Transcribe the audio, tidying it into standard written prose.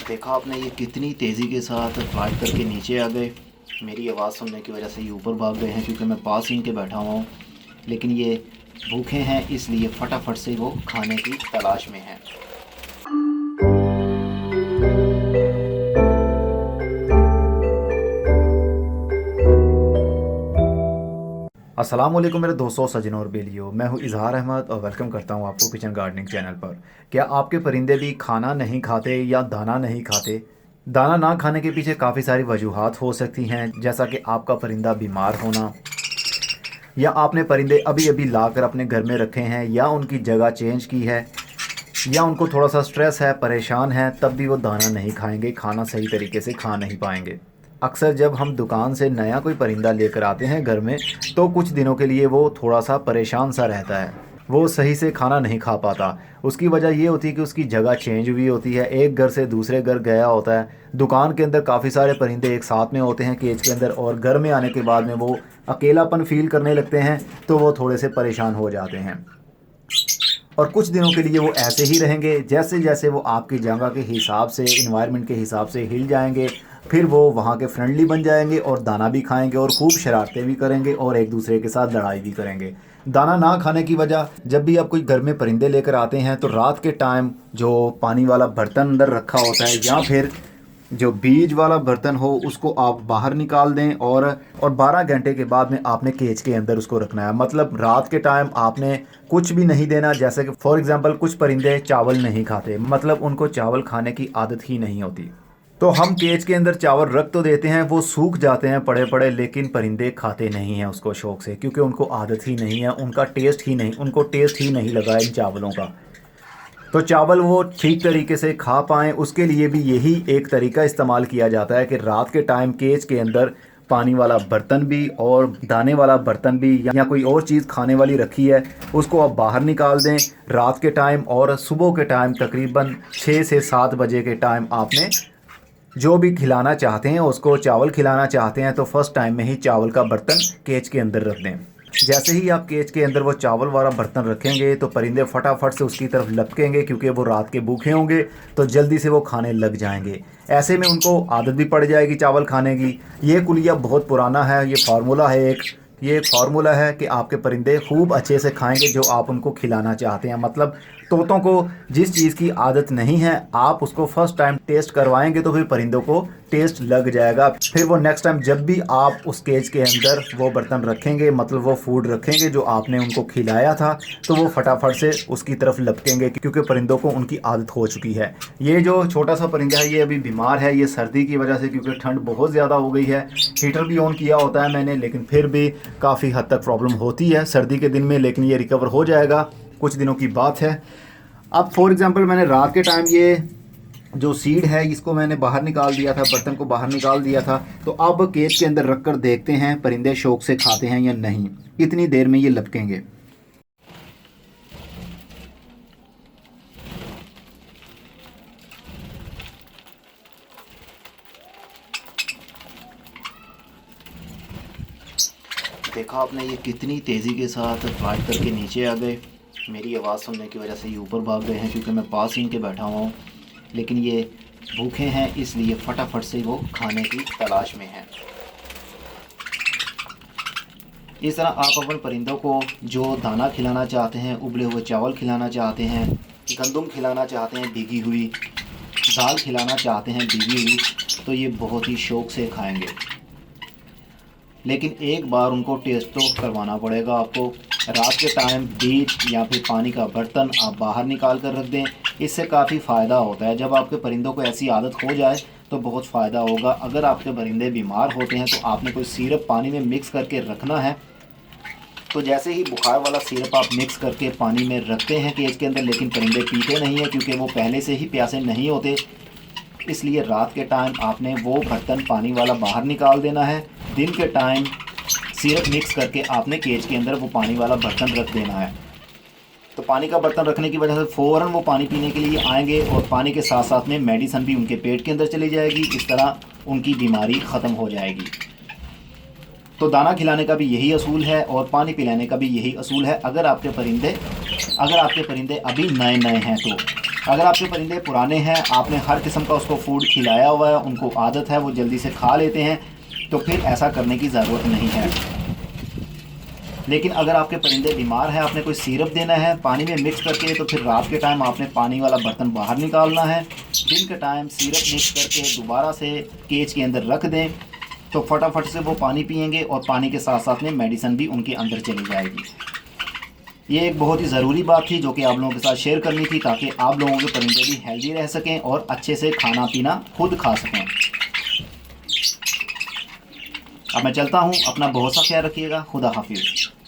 देखा आपने ये कितनी तेज़ी के साथ फ्लाइट करके नीचे आ गए। मेरी आवाज़ सुनने की वजह से ये ऊपर भाग गए हैं क्योंकि मैं पास ही इनके बैठा हुआ हूँ। लेकिन ये भूखे हैं इसलिए फटाफट से वो खाने की तलाश में हैं। अस्सलाम वालेकुम मेरे दोस्तों, सज्जनों और बेलियों। मैं हूँ इजहार अहमद और वेलकम करता हूँ आपको किचन गार्डनिंग चैनल पर। क्या आपके परिंदे भी खाना नहीं खाते या दाना नहीं खाते? दाना ना खाने के पीछे काफ़ी सारी वजूहात हो सकती हैं, जैसा कि आपका परिंदा बीमार होना, या आपने परिंदे अभी अभी लाकर अपने घर में रखे हैं, या उनकी जगह चेंज की है, या उनको थोड़ा सा स्ट्रेस है, परेशान है, तब भी वो दाना नहीं खाएंगे, खाना सही तरीके से खा नहीं पाएंगे। अक्सर जब हम दुकान से नया कोई परिंदा लेकर आते हैं घर में, तो कुछ दिनों के लिए वो थोड़ा सा परेशान सा रहता है, वो सही से खाना नहीं खा पाता। उसकी वजह ये होती है कि उसकी जगह चेंज हुई होती है, एक घर से दूसरे घर गया होता है। दुकान के अंदर काफ़ी सारे परिंदे एक साथ में होते हैं केज के अंदर, और घर में आने के बाद में वो अकेलापन फील करने लगते हैं, तो वो थोड़े से परेशान हो जाते हैं। और कुछ दिनों के लिए वो ऐसे ही रहेंगे, जैसे जैसे वो आपकी जगह के हिसाब से, इन्वायरमेंट के हिसाब से हिल जाएंगे, फिर वो वहाँ के फ्रेंडली बन जाएंगे और दाना भी खाएंगे और खूब शरारतें भी करेंगे और एक दूसरे के साथ लड़ाई भी करेंगे। दाना ना खाने की वजह, जब भी आप कोई घर में परिंदे लेकर आते हैं तो रात के टाइम जो पानी वाला बर्तन अंदर रखा होता है, या फिर जो बीज वाला बर्तन हो, उसको आप बाहर निकाल दें। और 12 घंटे के बाद में आपने केज के अंदर उसको रखना है। मतलब रात के टाइम आपने कुछ भी नहीं देना। जैसे कि फॉर एग्जांपल कुछ परिंदे चावल नहीं खाते, मतलब उनको चावल खाने की आदत ही नहीं होती, तो हम केज के अंदर चावल रख तो देते हैं, वो सूख जाते हैं पड़े पड़े, लेकिन परिंदे खाते नहीं हैं उसको शौक से, क्योंकि उनको आदत ही नहीं है, उनको टेस्ट ही नहीं लगा इन चावलों का। तो चावल वो ठीक तरीके से खा पाएँ, उसके लिए भी यही एक तरीका इस्तेमाल किया जाता है कि रात के टाइम केज के अंदर पानी वाला बर्तन भी और दाने वाला बर्तन भी, या कोई और चीज़ खाने वाली रखी है, उसको आप बाहर निकाल दें रात के टाइम। और सुबह के टाइम तकरीबन 6 से 7 बजे के टाइम आपने जो भी खिलाना चाहते हैं, उसको चावल खिलाना चाहते हैं, तो फर्स्ट टाइम में ही चावल का बर्तन केज के अंदर रख दें। जैसे ही आप केज के अंदर वो चावल वाला बर्तन रखेंगे तो परिंदे फटाफट से उसकी तरफ लपकेंगे, क्योंकि वो रात के भूखे होंगे, तो जल्दी से वो खाने लग जाएंगे। ऐसे में उनको आदत भी पड़ जाएगी चावल खाने की। ये कुलिया बहुत पुराना है, ये एक फार्मूला है कि आपके परिंदे खूब अच्छे से खाएंगे जो आप उनको खिलाना चाहते हैं। मतलब तोतों को जिस चीज़ की आदत नहीं है, आप उसको फर्स्ट टाइम टेस्ट करवाएंगे तो फिर परिंदों को टेस्ट लग जाएगा। फिर वो नेक्स्ट टाइम जब भी आप उस केज के अंदर वो बर्तन रखेंगे, मतलब वो फूड रखेंगे जो आपने उनको खिलाया था, तो वो फटाफट से उसकी तरफ लपकेंगे, क्योंकि परिंदों को उनकी आदत हो चुकी है। ये जो छोटा सा परिंदा है ये अभी बीमार है, ये सर्दी की वजह से, क्योंकि ठंड बहुत ज़्यादा हो गई है। हीटर भी ऑन किया होता है मैंने, लेकिन फिर भी काफ़ी हद तक प्रॉब्लम होती है सर्दी के दिन में, लेकिन ये रिकवर हो जाएगा, कुछ दिनों की बात है। अब फॉर एग्ज़ाम्पल मैंने रात के टाइम ये जो सीड है इसको मैंने बाहर निकाल दिया था, बर्तन को बाहर निकाल दिया था। तो अब केज के अंदर रख कर देखते हैं परिंदे शौक से खाते हैं या नहीं। इतनी देर में ये लपकेंगे। देखा आपने ये कितनी तेज़ी के साथ फ्लाइट करके नीचे आ गए। मेरी आवाज़ सुनने की वजह से ये ऊपर भाग गए हैं क्योंकि मैं पास ही इनके बैठा हुआ हूँ। लेकिन ये भूखे हैं इसलिए फटाफट से वो खाने की तलाश में हैं। इस तरह आप अपने परिंदों को जो दाना खिलाना चाहते हैं, उबले हुए चावल खिलाना चाहते हैं, गंदम खिलाना चाहते हैं भीगी हुई, दाल खिलाना चाहते हैं भीगी हुई, तो ये बहुत ही शौक़ से खाएंगे। लेकिन एक बार उनको टेस्ट तो करवाना पड़ेगा आपको। रात के टाइम बीज या फिर पानी का बर्तन आप बाहर निकाल कर रख दें, इससे काफ़ी फ़ायदा होता है। जब आपके परिंदों को ऐसी आदत हो जाए तो बहुत फ़ायदा होगा। अगर आपके परिंदे बीमार होते हैं तो आपने कोई सिरप पानी में मिक्स करके रखना है। तो जैसे ही बुखार वाला सिरप आप मिक्स करके पानी में रखते हैं केज के अंदर, लेकिन परिंदे पीते नहीं हैं क्योंकि वो पहले से ही प्यासे नहीं होते, इसलिए रात के टाइम आपने वो बर्तन पानी वाला बाहर निकाल देना है। दिन के टाइम सिरप मिक्स करके आपने केज के अंदर वो पानी वाला बर्तन रख देना है। तो पानी का बर्तन रखने की वजह से फ़ौरन वो पानी पीने के लिए आएंगे, और पानी के साथ साथ में मेडिसिन भी उनके पेट के अंदर चली जाएगी। इस तरह उनकी बीमारी ख़त्म हो जाएगी। तो दाना खिलाने का भी यही असूल है और पानी पिलाने का भी यही असूल है। अगर आपके परिंदे अभी नए नए हैं तो अगर आपके परिंदे पुराने हैं, आपने हर किस्म का उसको फूड खिलाया हुआ है, उनको आदत है, वो जल्दी से खा लेते हैं, तो फिर ऐसा करने की ज़रूरत नहीं है। लेकिन अगर आपके परिंदे बीमार हैं, आपने कोई सिरप देना है पानी में मिक्स करके, तो फिर रात के टाइम आपने पानी वाला बर्तन बाहर निकालना है, दिन के टाइम सिरप मिक्स करके दोबारा से केज के अंदर रख दें, तो फटाफट से वो पानी पिएंगे और पानी के साथ साथ में मेडिसिन भी उनके अंदर चली जाएगी। ये एक बहुत ही ज़रूरी बात थी जो कि आप लोगों के साथ शेयर करनी थी, ताकि आप लोगों के परिंदे भी हेल्दी रह सकें और अच्छे से खाना पीना खुद खा सकें। अब मैं चलता हूँ, अपना बहुत सा ख्याल रखिएगा। खुदा हाफिज़।